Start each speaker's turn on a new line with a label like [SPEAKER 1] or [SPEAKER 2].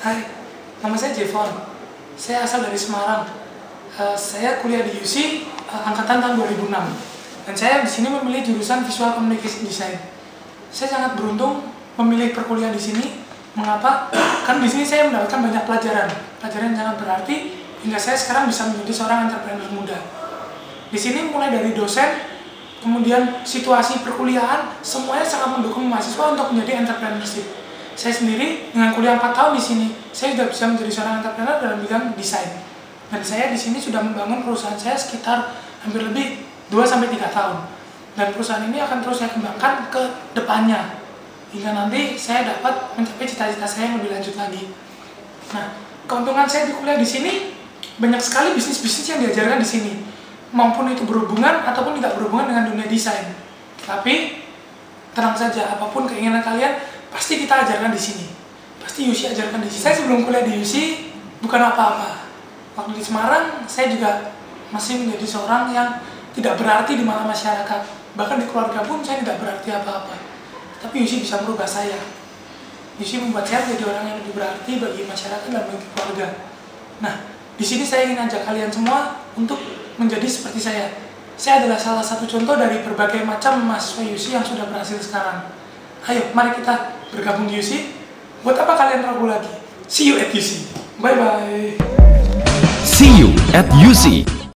[SPEAKER 1] Hai, nama saya Jevon. Saya asal dari Semarang. Saya kuliah di UC angkatan tahun 2006. Dan saya di sini memilih jurusan Visual Communication Design. Saya sangat beruntung memilih perkuliahan di sini. Mengapa? Kan di sini saya mendapatkan banyak pelajaran yang sangat berarti hingga saya sekarang bisa menjadi seorang entrepreneur muda. Di sini mulai dari dosen, kemudian situasi perkuliahan, semuanya sangat mendukung mahasiswa untuk menjadi entrepreneurship. Saya sendiri dengan kuliah 4 tahun di sini, saya sudah bisa menjadi seorang entrepreneur dalam bidang desain. Dan saya di sini sudah membangun perusahaan saya sekitar hampir lebih 2-3 tahun. Dan perusahaan ini akan terus saya kembangkan ke depannya hingga nanti saya dapat mencapai cita-cita saya yang lebih lanjut lagi. Nah, keuntungan saya di kuliah di sini banyak sekali bisnis-bisnis yang diajarkan di sini, maupun itu berhubungan ataupun tidak berhubungan dengan dunia desain. Tapi tenang saja, apapun keinginan kalian pasti kita ajarkan di sini. Pasti UC ajarkan di sini. Saya sebelum kuliah di UC bukan apa-apa. Waktu di Semarang saya juga masih menjadi seorang yang tidak berarti di mata masyarakat. Bahkan di keluarga pun saya tidak berarti apa-apa. Tapi UC bisa merubah saya. UC membuat saya menjadi orang yang lebih berarti bagi masyarakat dan bagi keluarga. Nah, di sini saya ingin ajak kalian semua untuk menjadi seperti saya. Saya adalah salah satu contoh dari berbagai macam mahasiswa UC yang sudah berhasil sekarang. Ayo, mari kita bergabung di UC. Buat apa kalian ragu lagi? See you at UC. Bye-bye.
[SPEAKER 2] See you at UC.